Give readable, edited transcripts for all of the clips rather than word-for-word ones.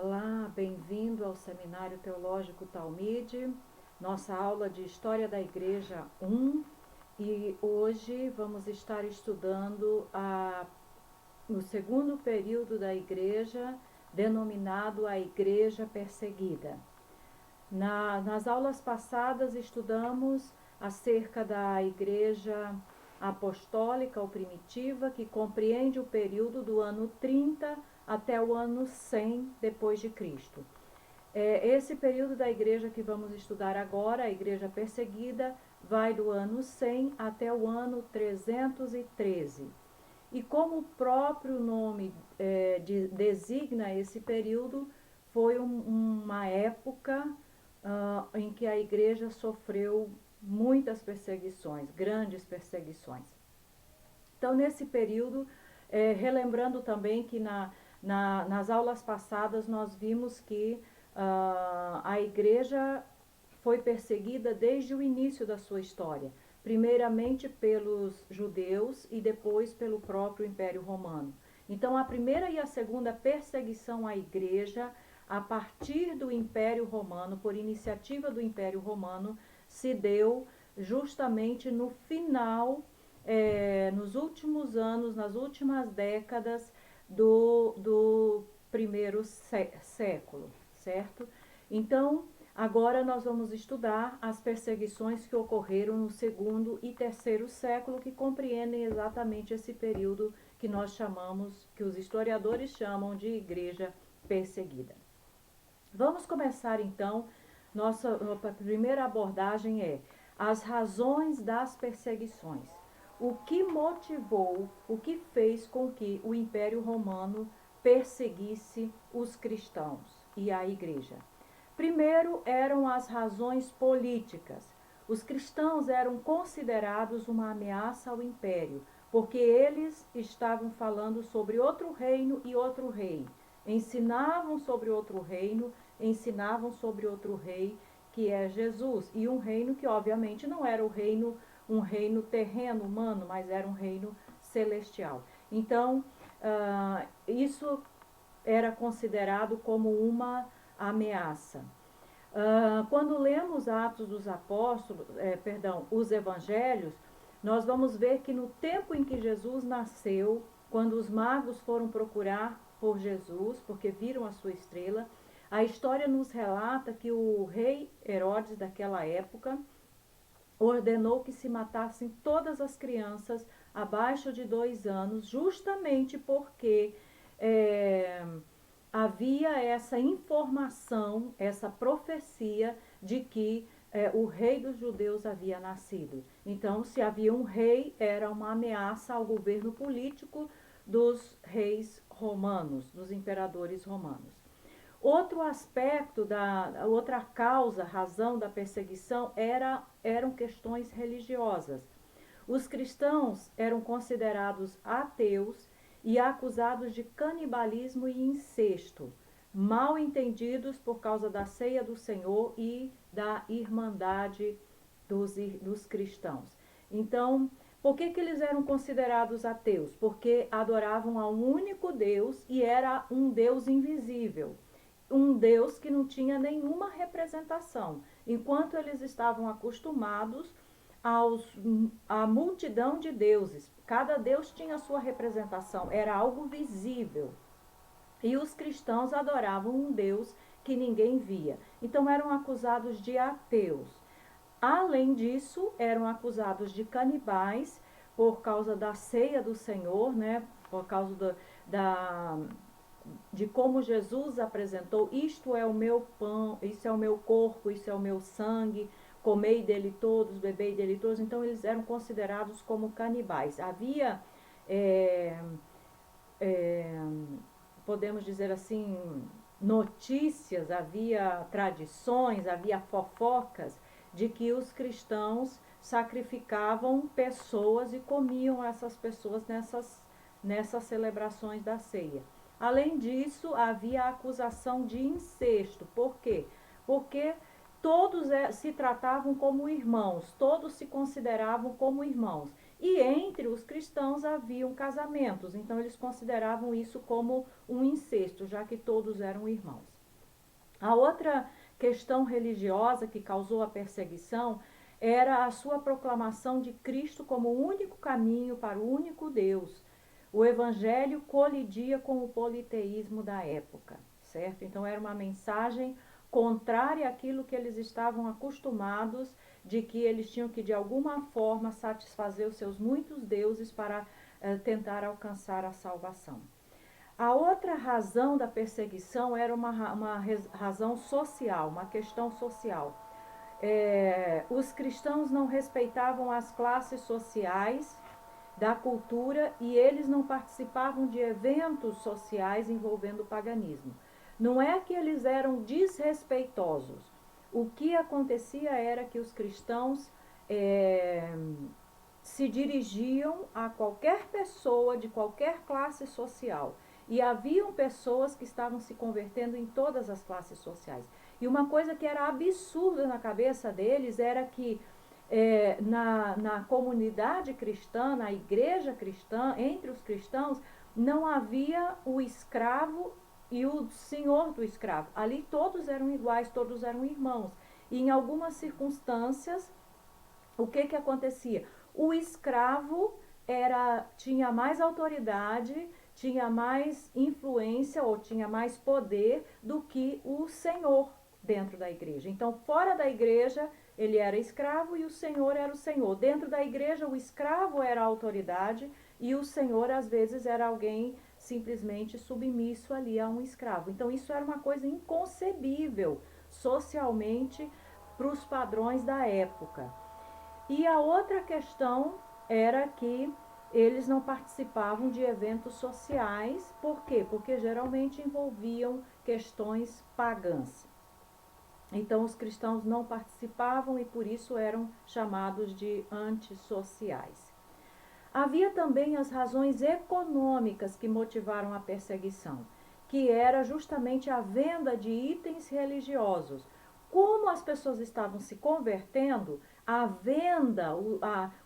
Olá, bem-vindo ao Seminário Teológico Talmide, nossa aula de História da Igreja 1, e hoje vamos estar estudando o segundo período da Igreja, denominado a Igreja Perseguida. Nas aulas passadas estudamos acerca da Igreja Apostólica ou Primitiva, que compreende o período do ano 30 até o ano 100 depois de Cristo. Esse período da igreja que vamos estudar agora, a igreja perseguida, vai do ano 100 até o ano 313. E como o próprio nome designa esse período, foi uma época em que a igreja sofreu muitas perseguições, grandes perseguições. Então, nesse período, relembrando também que nas aulas passadas nós vimos que a igreja foi perseguida desde o início da sua história, primeiramente pelos judeus e depois pelo próprio Império Romano. Então, a primeira e a segunda perseguição à igreja, a partir do Império Romano, por iniciativa do Império Romano, se deu justamente no final, nos últimos anos, nas últimas décadas do primeiro século, certo? Então, agora nós vamos estudar as perseguições que ocorreram no segundo e terceiro século, que compreendem exatamente esse período que nós chamamos, que os historiadores chamam de igreja perseguida. Vamos começar então, nossa primeira abordagem é as razões das perseguições. O que motivou, o que fez com que o Império Romano perseguisse os cristãos e a igreja? Primeiro eram as razões políticas. Os cristãos eram considerados uma ameaça ao império, porque eles estavam falando sobre outro reino e outro rei. Ensinavam sobre outro reino, ensinavam sobre outro rei, que é Jesus, e um reino que obviamente não era um reino terreno, humano, mas era um reino celestial. Então, isso era considerado como uma ameaça. Quando lemos Atos dos Apóstolos, os Evangelhos, nós vamos ver que no tempo em que Jesus nasceu, quando os magos foram procurar por Jesus, porque viram a sua estrela, a história nos relata que o rei Herodes daquela época ordenou que se matassem todas as crianças abaixo de 2 anos, justamente porque havia essa informação, essa profecia de que o rei dos judeus havia nascido. Então, se havia um rei, era uma ameaça ao governo político dos reis romanos, dos imperadores romanos. Outro aspecto, outra causa, razão da perseguição eram questões religiosas. Os cristãos eram considerados ateus e acusados de canibalismo e incesto, mal entendidos por causa da ceia do Senhor e da irmandade dos cristãos. Então, por que eles eram considerados ateus? Porque adoravam a um único Deus e era um Deus invisível. Um Deus que não tinha nenhuma representação, enquanto eles estavam acostumados à multidão de deuses. Cada deus tinha a sua representação, era algo visível. E os cristãos adoravam um Deus que ninguém via. Então eram acusados de ateus. Além disso, eram acusados de canibais por causa da ceia do Senhor, né? Por causa de como Jesus apresentou: isto é o meu pão, isso é o meu corpo, isso é o meu sangue, comei dele todos, bebei dele todos. Então eles eram considerados como canibais. Havia, podemos dizer assim, notícias, havia tradições, havia fofocas de que os cristãos sacrificavam pessoas e comiam essas pessoas nessas celebrações da ceia. Além disso, havia a acusação de incesto. Por quê? Porque todos se tratavam como irmãos, todos se consideravam como irmãos. E entre os cristãos haviam casamentos, então eles consideravam isso como um incesto, já que todos eram irmãos. A outra questão religiosa que causou a perseguição era a sua proclamação de Cristo como o único caminho para o único Deus. O evangelho colidia com o politeísmo da época, certo? Então era uma mensagem contrária àquilo que eles estavam acostumados, de que eles tinham que de alguma forma satisfazer os seus muitos deuses para tentar alcançar a salvação. A outra razão da perseguição era uma razão social, uma questão social. Os cristãos não respeitavam as classes sociais da cultura e eles não participavam de eventos sociais envolvendo o paganismo. Não é que eles eram desrespeitosos. O que acontecia era que os cristãos se dirigiam a qualquer pessoa de qualquer classe social. E haviam pessoas que estavam se convertendo em todas as classes sociais. E uma coisa que era absurda na cabeça deles era que na comunidade cristã, na igreja cristã, entre os cristãos, não havia o escravo e o senhor do escravo. Ali todos eram iguais, todos eram irmãos. E em algumas circunstâncias, o que acontecia? O escravo tinha mais autoridade, tinha mais influência ou tinha mais poder do que o senhor dentro da igreja. Então, fora da igreja, ele era escravo e o senhor era o senhor. Dentro da igreja, o escravo era a autoridade e o senhor, às vezes, era alguém simplesmente submisso ali a um escravo. Então, isso era uma coisa inconcebível socialmente para os padrões da época. E a outra questão era que eles não participavam de eventos sociais. Por quê? Porque geralmente envolviam questões pagãs. Então os cristãos não participavam e por isso eram chamados de antissociais. Havia também as razões econômicas que motivaram a perseguição, que era justamente a venda de itens religiosos. Como as pessoas estavam se convertendo, a venda,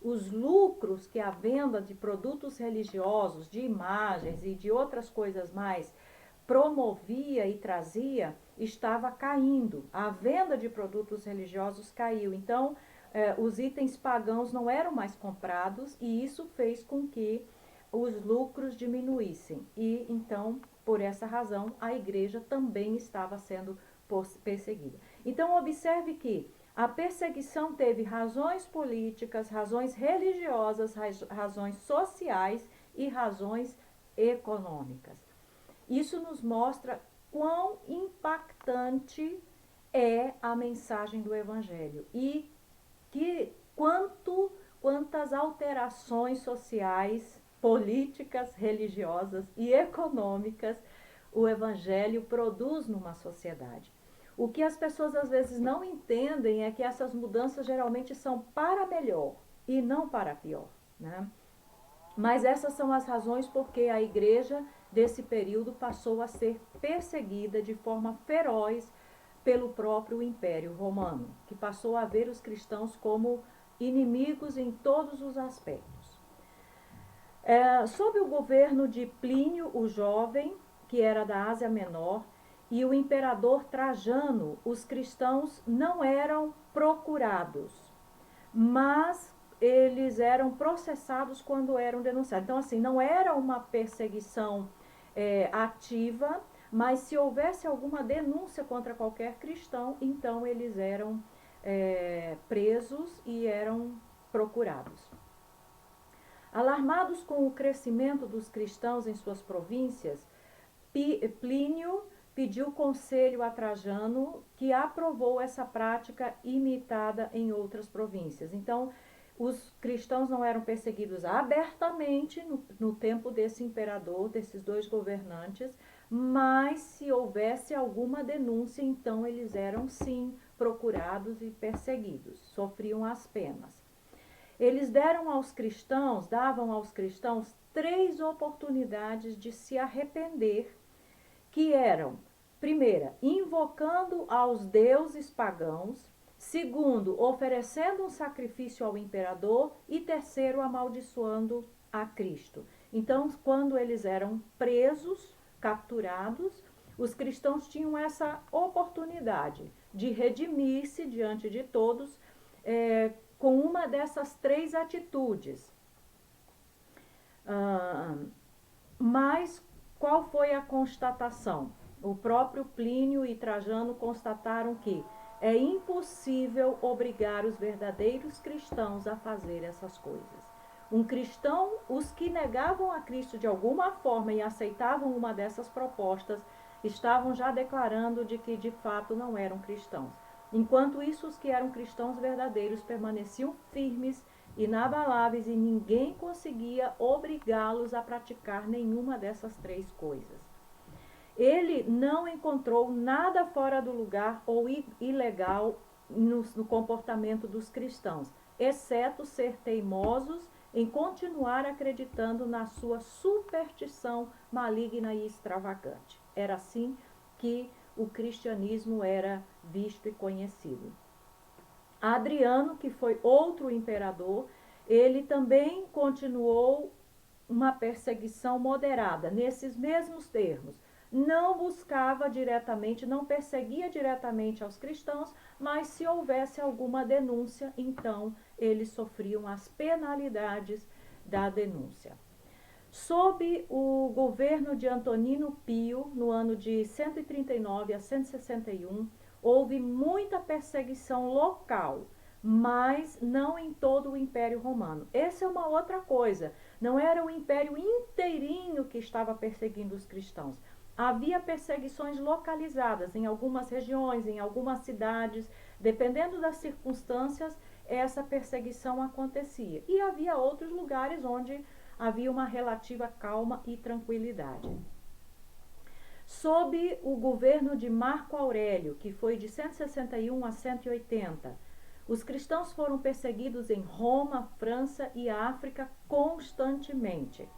os lucros que a venda de produtos religiosos, de imagens e de outras coisas mais promovia e trazia, estava caindo. A venda de produtos religiosos caiu. Então, os itens pagãos não eram mais comprados e isso fez com que os lucros diminuíssem. E então, por essa razão, a igreja também estava sendo perseguida. Então, observe que a perseguição teve razões políticas, razões religiosas, razões sociais e razões econômicas. Isso nos mostra quão impactante é a mensagem do Evangelho e quantas alterações sociais, políticas, religiosas e econômicas o Evangelho produz numa sociedade. O que as pessoas às vezes não entendem é que essas mudanças geralmente são para melhor e não para pior, né? Mas essas são as razões porque a igreja desse período passou a ser perseguida de forma feroz pelo próprio Império Romano, que passou a ver os cristãos como inimigos em todos os aspectos. Sob o governo de Plínio o Jovem, que era da Ásia Menor, e o imperador Trajano, os cristãos não eram procurados, mas eles eram processados quando eram denunciados. Então, assim, não era uma perseguição ativa, mas se houvesse alguma denúncia contra qualquer cristão, então eles eram presos e eram procurados. Alarmados com o crescimento dos cristãos em suas províncias, Plínio pediu conselho a Trajano, que aprovou essa prática imitada em outras províncias. Então, os cristãos não eram perseguidos abertamente no tempo desse imperador, desses dois governantes, mas se houvesse alguma denúncia, então eles eram sim procurados e perseguidos, sofriam as penas. Eles davam aos cristãos 3 oportunidades de se arrepender, que eram, primeira, invocando aos deuses pagãos, Segundo, oferecendo um sacrifício ao imperador. E terceiro, amaldiçoando a Cristo. Então, quando eles eram presos, capturados, os cristãos tinham essa oportunidade de redimir-se diante de todos com uma dessas três atitudes. Mas qual foi a constatação? O próprio Plínio e Trajano constataram que é impossível obrigar os verdadeiros cristãos a fazer essas coisas. Um cristão, os que negavam a Cristo de alguma forma e aceitavam uma dessas propostas, estavam já declarando de que de fato não eram cristãos. Enquanto isso, os que eram cristãos verdadeiros permaneciam firmes, inabaláveis, e ninguém conseguia obrigá-los a praticar nenhuma dessas três coisas. Ele não encontrou nada fora do lugar ou ilegal no comportamento dos cristãos, exceto ser teimosos em continuar acreditando na sua superstição maligna e extravagante. Era assim que o cristianismo era visto e conhecido. Adriano, que foi outro imperador, ele também continuou uma perseguição moderada, nesses mesmos termos. Não buscava diretamente, não perseguia diretamente aos cristãos, mas se houvesse alguma denúncia, então eles sofriam as penalidades da denúncia. Sob o governo de Antonino Pio, no ano de 139 a 161, houve muita perseguição local, mas não em todo o Império Romano. Essa é uma outra coisa. Não era o Império inteirinho que estava perseguindo os cristãos. Havia perseguições localizadas em algumas regiões, em algumas cidades. Dependendo das circunstâncias, essa perseguição acontecia. E havia outros lugares onde havia uma relativa calma e tranquilidade. Sob o governo de Marco Aurélio, que foi de 161 a 180, os cristãos foram perseguidos em Roma, França e África constantemente.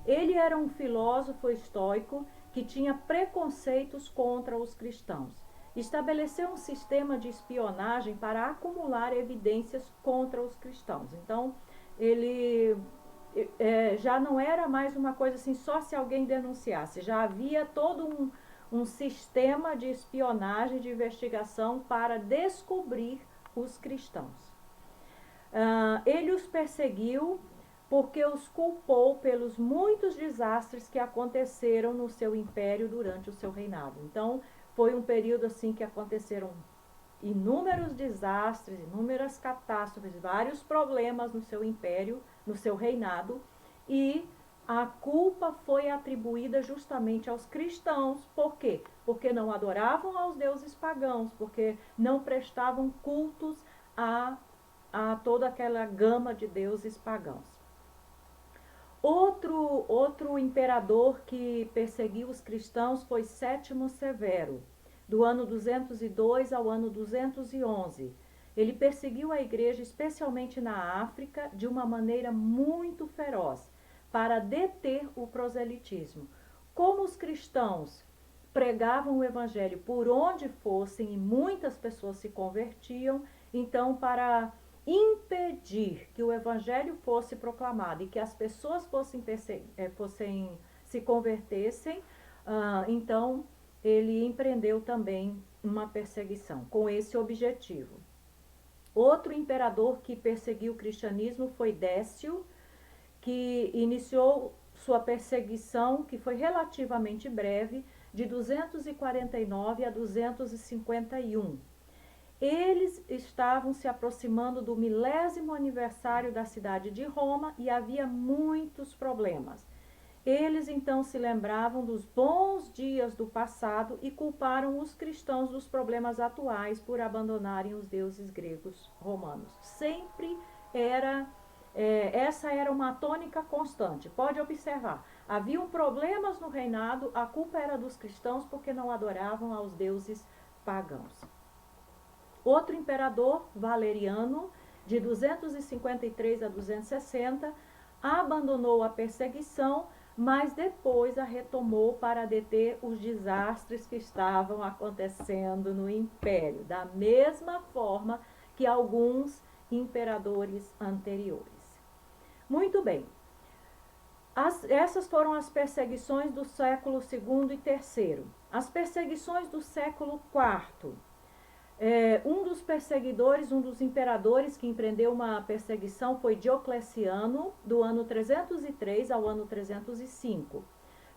Ele era um filósofo estoico que tinha preconceitos contra os cristãos. Estabeleceu um sistema de espionagem para acumular evidências contra os cristãos. Então, ele já não era mais uma coisa assim, só se alguém denunciasse. Já havia todo um sistema de espionagem, de investigação para descobrir os cristãos. Ele os perseguiu porque os culpou pelos muitos desastres que aconteceram no seu império durante o seu reinado. Então, foi um período assim que aconteceram inúmeros desastres, inúmeras catástrofes, vários problemas no seu império, no seu reinado, e a culpa foi atribuída justamente aos cristãos. Por quê? Porque não adoravam aos deuses pagãos, porque não prestavam cultos a toda aquela gama de deuses pagãos. Outro imperador que perseguiu os cristãos foi Sétimo Severo, do ano 202 ao ano 211. Ele perseguiu a igreja, especialmente na África, de uma maneira muito feroz, para deter o proselitismo. Como os cristãos pregavam o evangelho por onde fossem e muitas pessoas se convertiam, então, para impedir que o evangelho fosse proclamado e que as pessoas fossem se convertessem, então ele empreendeu também uma perseguição com esse objetivo. Outro imperador que perseguiu o cristianismo foi Décio, que iniciou sua perseguição, que foi relativamente breve, de 249 a 251. Eles estavam se aproximando do 1000º aniversário da cidade de Roma e havia muitos problemas. Eles então se lembravam dos bons dias do passado e culparam os cristãos dos problemas atuais por abandonarem os deuses gregos romanos. Sempre essa era uma tônica constante. Pode observar, haviam problemas no reinado, a culpa era dos cristãos porque não adoravam aos deuses pagãos. Outro imperador, Valeriano, de 253 a 260, abandonou a perseguição, mas depois a retomou para deter os desastres que estavam acontecendo no império, da mesma forma que alguns imperadores anteriores. Muito bem. Essas foram as perseguições do século II e III. As perseguições do século IV. Um dos perseguidores, um dos imperadores que empreendeu uma perseguição foi Diocleciano, do ano 303 ao ano 305.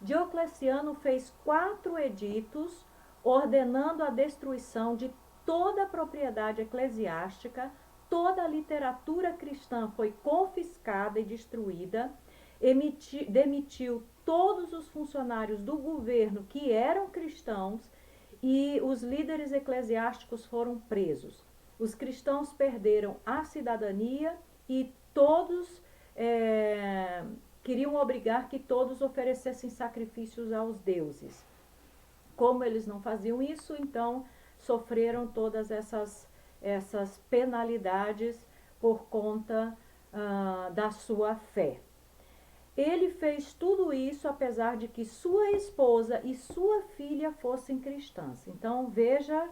Diocleciano fez 4 editos ordenando a destruição de toda a propriedade eclesiástica, toda a literatura cristã foi confiscada e destruída, demitiu todos os funcionários do governo que eram cristãos e os líderes eclesiásticos foram presos. Os cristãos perderam a cidadania e todos queriam obrigar que todos oferecessem sacrifícios aos deuses. Como eles não faziam isso, então sofreram todas essas penalidades por conta da sua fé. Ele fez tudo isso apesar de que sua esposa e sua filha fossem cristãs. Então veja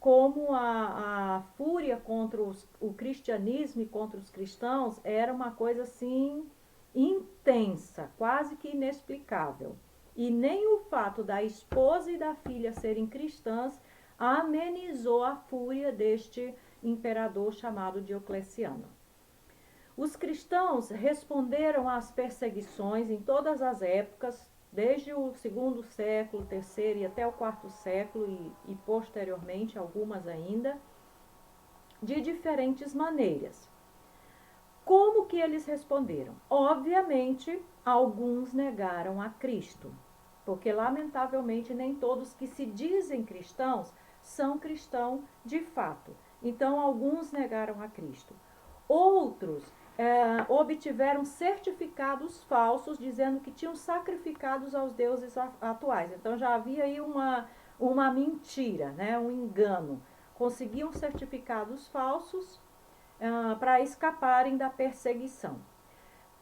como a fúria contra o cristianismo e contra os cristãos era uma coisa assim intensa, quase que inexplicável. E nem o fato da esposa e da filha serem cristãs amenizou a fúria deste imperador chamado Diocleciano. Os cristãos responderam às perseguições em todas as épocas, desde o segundo século, terceiro e até o quarto século e posteriormente algumas ainda, de diferentes maneiras. Como que eles responderam? Obviamente, alguns negaram a Cristo, porque lamentavelmente nem todos que se dizem cristãos são cristãos de fato. Então, alguns negaram a Cristo. Outros obtiveram certificados falsos dizendo que tinham sacrificados aos deuses atuais. Então já havia aí uma mentira, né, um engano. Conseguiam certificados falsos para escaparem da perseguição.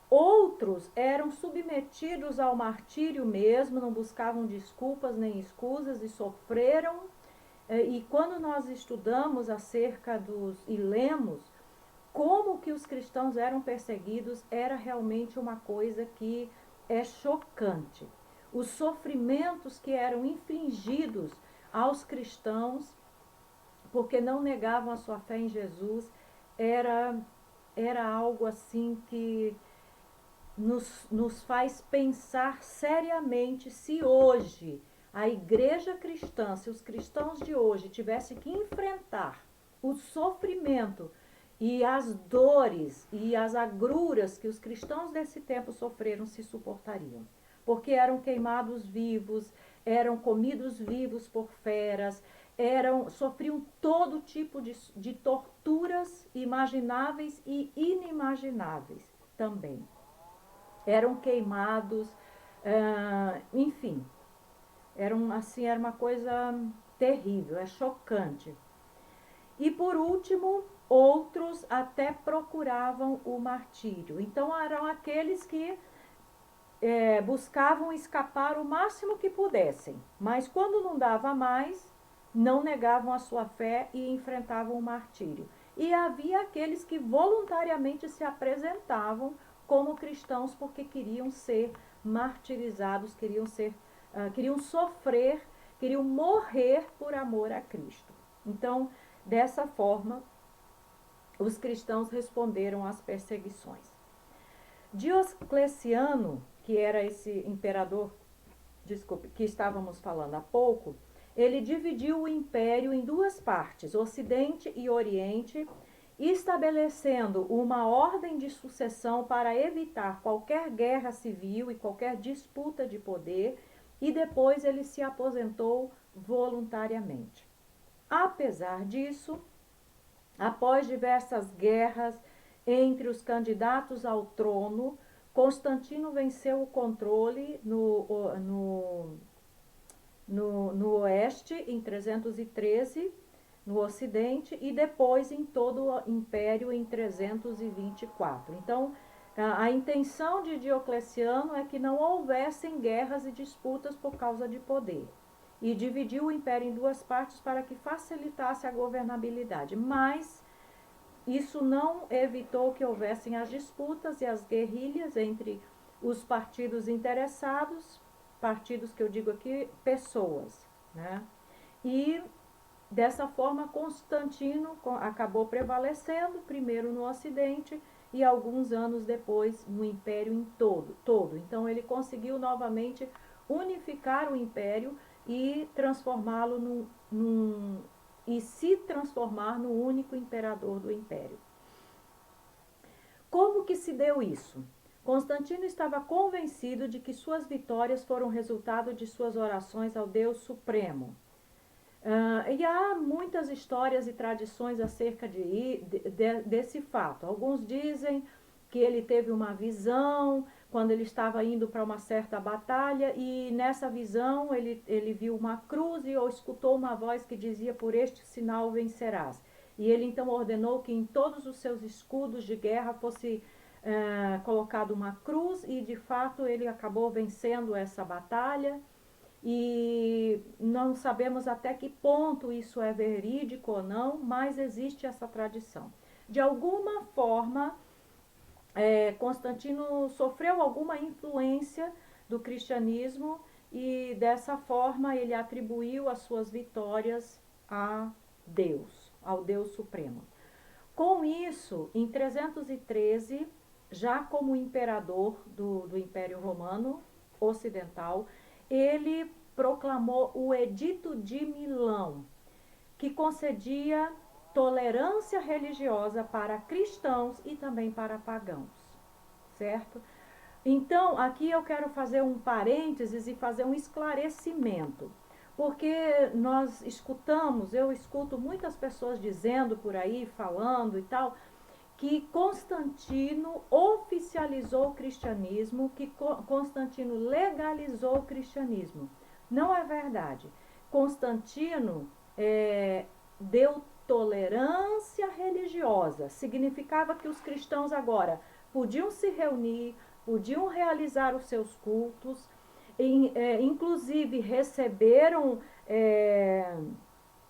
Outros eram submetidos ao martírio mesmo, não buscavam desculpas nem escusas e sofreram. E quando nós estudamos acerca e lemos como que os cristãos eram perseguidos, era realmente uma coisa que é chocante. Os sofrimentos que eram infligidos aos cristãos, porque não negavam a sua fé em Jesus, era algo assim que nos faz pensar seriamente se hoje a igreja cristã, se os cristãos de hoje tivessem que enfrentar o sofrimento e as dores e as agruras que os cristãos desse tempo sofreram, se suportariam. Porque eram queimados vivos, eram comidos vivos por feras, sofriam todo tipo de torturas imagináveis e inimagináveis também. Eram queimados, enfim, era uma coisa terrível, é chocante. E por último, outros até procuravam o martírio. Então eram aqueles que buscavam escapar o máximo que pudessem, mas quando não dava mais, não negavam a sua fé e enfrentavam o martírio. E havia aqueles que voluntariamente se apresentavam como cristãos porque queriam ser martirizados, queriam sofrer, queriam morrer por amor a Cristo. Então, dessa forma, os cristãos responderam às perseguições. Diocleciano, que era esse imperador, que estávamos falando há pouco, ele dividiu o império em 2 partes, Ocidente e Oriente, estabelecendo uma ordem de sucessão para evitar qualquer guerra civil e qualquer disputa de poder, e depois ele se aposentou voluntariamente. Apesar disso, após diversas guerras entre os candidatos ao trono, Constantino venceu o controle no oeste, em 313, no ocidente, e depois em todo o império em 324. Então, A intenção de Diocleciano é que não houvessem guerras e disputas por causa de poder. E dividiu o império em duas partes para que facilitasse a governabilidade. Mas isso não evitou que houvessem as disputas e as guerrilhas entre os partidos interessados, partidos que eu digo aqui, pessoas, né? E dessa forma Constantino acabou prevalecendo, primeiro no Ocidente e alguns anos depois no Império em todo. Então ele conseguiu novamente unificar o Império e transformá-lo e se transformar no único imperador do Império. Como que se deu isso? Constantino estava convencido de que suas vitórias foram resultado de suas orações ao Deus Supremo. E há muitas histórias e tradições acerca desse fato. Alguns dizem que ele teve uma visão quando ele estava indo para uma certa batalha e nessa visão ele viu uma cruz ou escutou uma voz que dizia: por este sinal vencerás. E ele então ordenou que em todos os seus escudos de guerra fosse colocado uma cruz e de fato ele acabou vencendo essa batalha. E não sabemos até que ponto isso é verídico ou não, mas existe essa tradição. De alguma forma, Constantino sofreu alguma influência do cristianismo e dessa forma ele atribuiu as suas vitórias a Deus, ao Deus Supremo. Com isso, em 313, já como imperador do Império Romano Ocidental, ele proclamou o Edito de Milão, que concedia tolerância religiosa para cristãos e também para pagãos, certo? Então, aqui eu quero fazer um parênteses e fazer um esclarecimento, porque eu escuto muitas pessoas dizendo por aí, falando e tal, que Constantino oficializou o cristianismo, que Constantino legalizou o cristianismo. Não é verdade. Constantino deu tolerância religiosa. Significava que os cristãos agora podiam se reunir, podiam realizar os seus cultos, inclusive receberam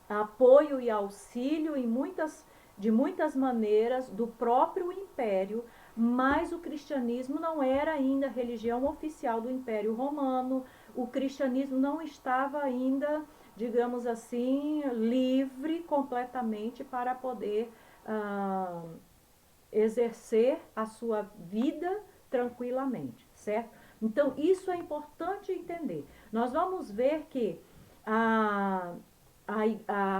apoio e auxílio de muitas maneiras do próprio império, mas o cristianismo não era ainda a religião oficial do Império Romano, o cristianismo não estava ainda, digamos assim, livre completamente para poder exercer a sua vida tranquilamente, certo? Então, isso é importante entender. Nós vamos ver que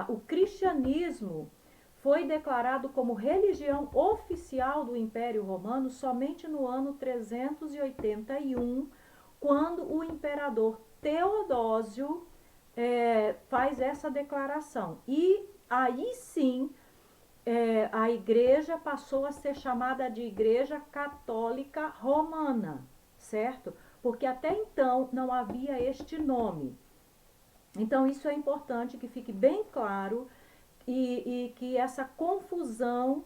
o cristianismo foi declarado como religião oficial do Império Romano somente no ano 381, quando o imperador Teodósio faz essa declaração. E aí sim, a igreja passou a ser chamada de Igreja Católica Romana, certo? Porque até então não havia este nome. Então, isso é importante que fique bem claro e que essa confusão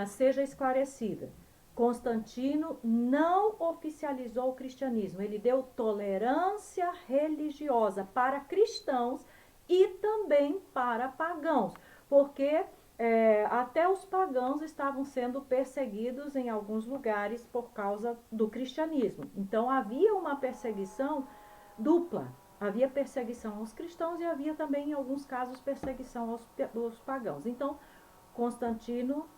seja esclarecida. Constantino não oficializou o cristianismo, ele deu tolerância religiosa para cristãos e também para pagãos, porque até os pagãos estavam sendo perseguidos em alguns lugares por causa do cristianismo. Então havia uma perseguição dupla. Havia perseguição aos cristãos e havia também, em alguns casos, perseguição aos pagãos. Então, Constantino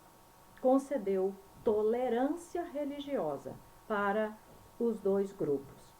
concedeu tolerância religiosa para os dois grupos.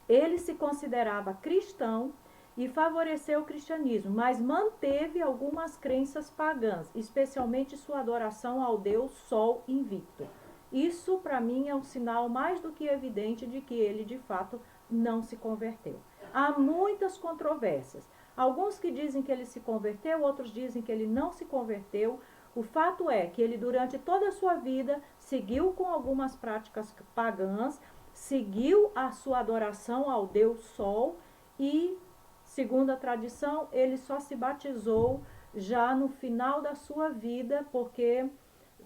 Ele se considerava cristão e favoreceu o cristianismo, mas manteve algumas crenças pagãs, especialmente sua adoração ao deus Sol invicto. Isso, para mim, é um sinal mais do que evidente de que ele, de fato, não se converteu. Há muitas controvérsias. Alguns que dizem que ele se converteu, outros dizem que ele não se converteu. O fato é que ele, durante toda a sua vida, seguiu com algumas práticas pagãs, seguiu a sua adoração ao Deus Sol e, segundo a tradição, ele só se batizou já no final da sua vida, porque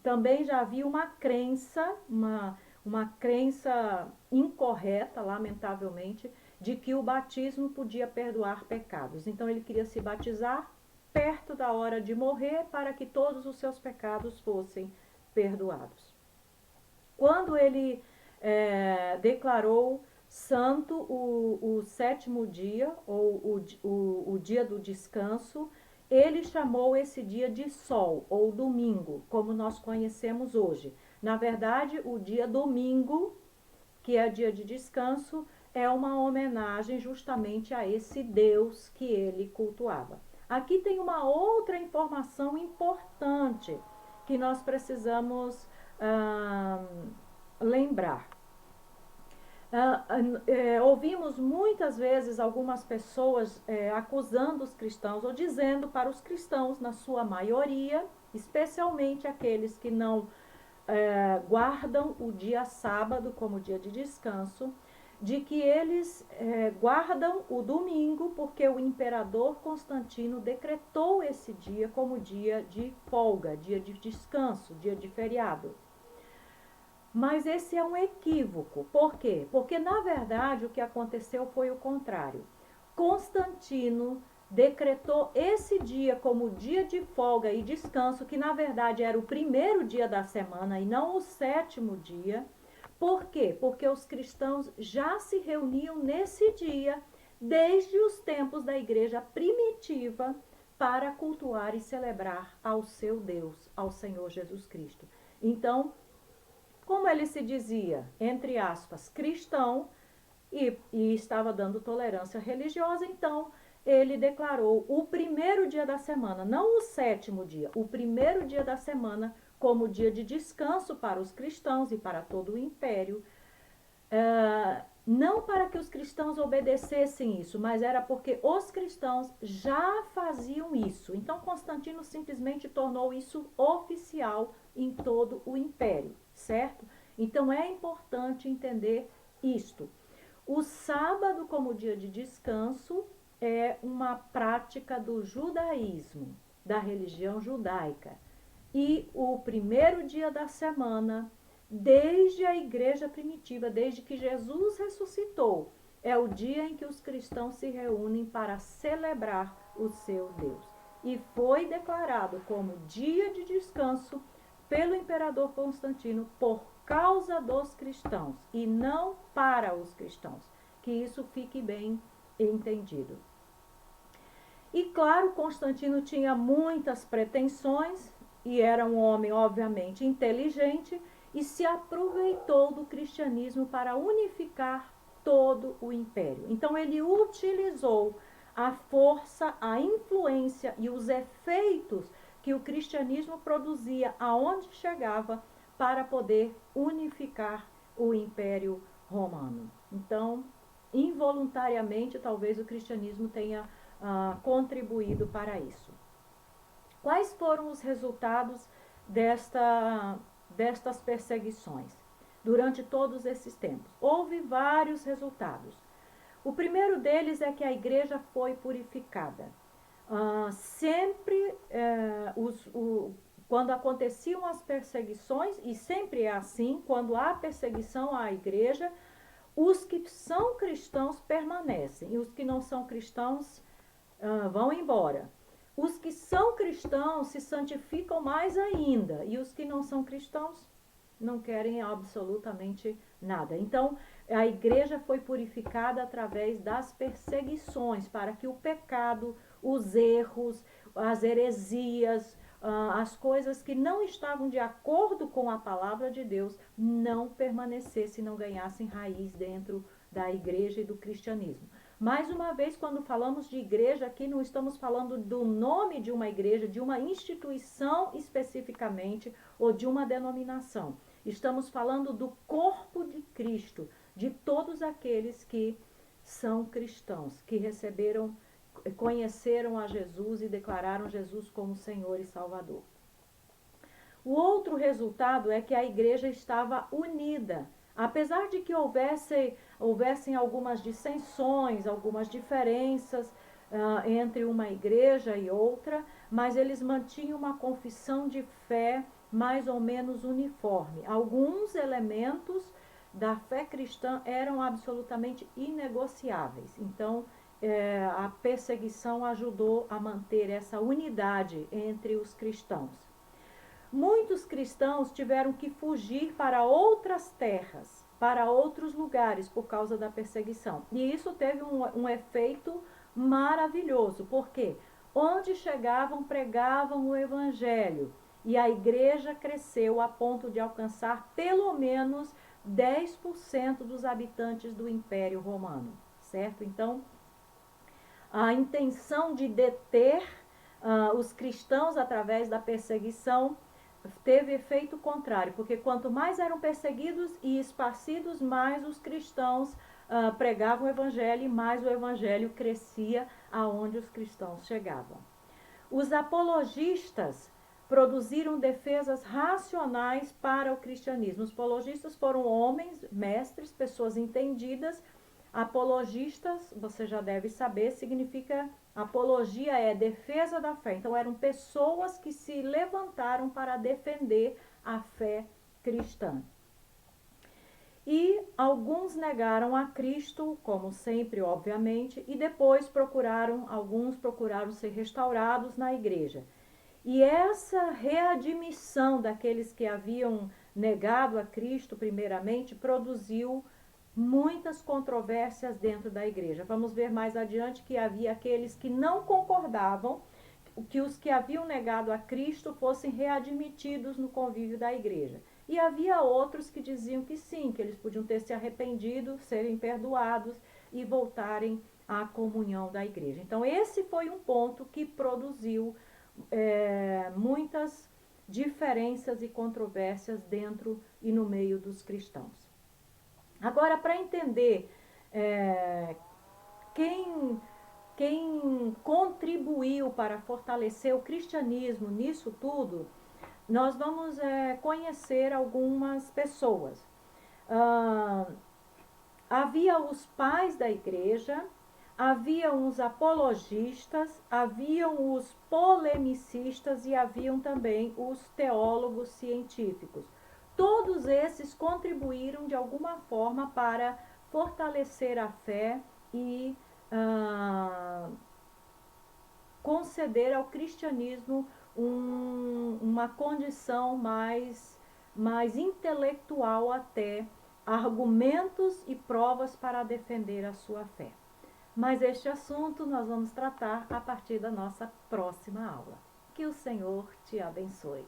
também já havia uma crença, uma crença incorreta, lamentavelmente, de que o batismo podia perdoar pecados. Então ele queria se batizar perto da hora de morrer para que todos os seus pecados fossem perdoados. Quando ele declarou santo o sétimo dia, ou o dia do descanso, ele chamou esse dia de sol, ou domingo, como nós conhecemos hoje. Na verdade, o dia domingo, que é dia de descanso, é uma homenagem justamente a esse Deus que ele cultuava. Aqui tem uma outra informação importante que nós precisamos lembrar. Ouvimos muitas vezes algumas pessoas acusando os cristãos, ou dizendo para os cristãos, na sua maioria, especialmente aqueles que não guardam o dia sábado como dia de descanso, de que eles guardam o domingo porque o imperador Constantino decretou esse dia como dia de folga, dia de descanso, dia de feriado. Mas esse é um equívoco. Por quê? Porque, na verdade, o que aconteceu foi o contrário. Constantino decretou esse dia como dia de folga e descanso, que na verdade era o primeiro dia da semana e não o sétimo dia. Por quê? Porque os cristãos já se reuniam nesse dia, desde os tempos da igreja primitiva, para cultuar e celebrar ao seu Deus, ao Senhor Jesus Cristo. Então, como ele se dizia, entre aspas, cristão, e estava dando tolerância religiosa, então ele declarou o primeiro dia da semana, não o sétimo dia, o primeiro dia da semana como dia de descanso para os cristãos e para todo o império. Não para que os cristãos obedecessem isso, mas era porque os cristãos já faziam isso. Então Constantino simplesmente tornou isso oficial em todo o império, certo? Então é importante entender isto. O sábado como dia de descanso é uma prática do judaísmo, da religião judaica. E o primeiro dia da semana, desde a igreja primitiva, desde que Jesus ressuscitou, é o dia em que os cristãos se reúnem para celebrar o seu Deus. E foi declarado como dia de descanso pelo imperador Constantino por causa dos cristãos e não para os cristãos. Que isso fique bem entendido. E claro, Constantino tinha muitas pretensões e era um homem, obviamente, inteligente e se aproveitou do cristianismo para unificar todo o império. Então ele utilizou a força, a influência e os efeitos que o cristianismo produzia aonde chegava para poder unificar o Império Romano. Então, involuntariamente, talvez o cristianismo tenha contribuído para isso. Quais foram os resultados destas perseguições durante todos esses tempos? Houve vários resultados. O primeiro deles é que a igreja foi purificada. Quando aconteciam as perseguições, e sempre é assim, quando há perseguição à igreja, os que são cristãos permanecem, e os que não são cristãos vão embora. Os que são cristãos se santificam mais ainda, e os que não são cristãos não querem absolutamente nada. Então, a igreja foi purificada através das perseguições, para que o pecado, os erros, as heresias, as coisas que não estavam de acordo com a palavra de Deus não permanecessem, não ganhassem raiz dentro da igreja e do cristianismo. Mais uma vez, quando falamos de igreja, aqui não estamos falando do nome de uma igreja, de uma instituição especificamente, ou de uma denominação. Estamos falando do corpo de Cristo, de todos aqueles que são cristãos, que conheceram a Jesus e declararam Jesus como Senhor e Salvador. O outro resultado é que a igreja estava unida. Apesar de que houvessem algumas dissensões, algumas diferenças entre uma igreja e outra, mas eles mantinham uma confissão de fé mais ou menos uniforme. Alguns elementos da fé cristã eram absolutamente inegociáveis. Então, a perseguição ajudou a manter essa unidade entre os cristãos. Muitos cristãos tiveram que fugir para outras terras, para outros lugares, por causa da perseguição. E isso teve um efeito maravilhoso, porque onde chegavam, pregavam o evangelho. E a igreja cresceu a ponto de alcançar pelo menos 10% dos habitantes do Império Romano, certo? Então, a intenção de deter os cristãos através da perseguição teve efeito contrário, porque quanto mais eram perseguidos e esparcidos, mais os cristãos pregavam o evangelho e mais o evangelho crescia aonde os cristãos chegavam. Os apologistas produziram defesas racionais para o cristianismo. Os apologistas foram homens, mestres, pessoas entendidas. Apologistas, você já deve saber, significa, apologia é defesa da fé. Então eram pessoas que se levantaram para defender a fé cristã. E alguns negaram a Cristo, como sempre, obviamente, e depois alguns procuraram ser restaurados na igreja. E essa readmissão daqueles que haviam negado a Cristo primeiramente produziu muitas controvérsias dentro da igreja. Vamos ver mais adiante que havia aqueles que não concordavam que os que haviam negado a Cristo fossem readmitidos no convívio da igreja. E havia outros que diziam que sim, que eles podiam ter se arrependido, serem perdoados e voltarem à comunhão da igreja. Então esse foi um ponto que produziu muitas diferenças e controvérsias dentro e no meio dos cristãos. Agora, para entender quem contribuiu para fortalecer o cristianismo nisso tudo, nós vamos conhecer algumas pessoas. Havia os pais da igreja, haviam os apologistas, haviam os polemicistas e haviam também os teólogos científicos. Todos esses contribuíram de alguma forma para fortalecer a fé e conceder ao cristianismo uma condição mais intelectual até, argumentos e provas para defender a sua fé. Mas este assunto nós vamos tratar a partir da nossa próxima aula. Que o Senhor te abençoe.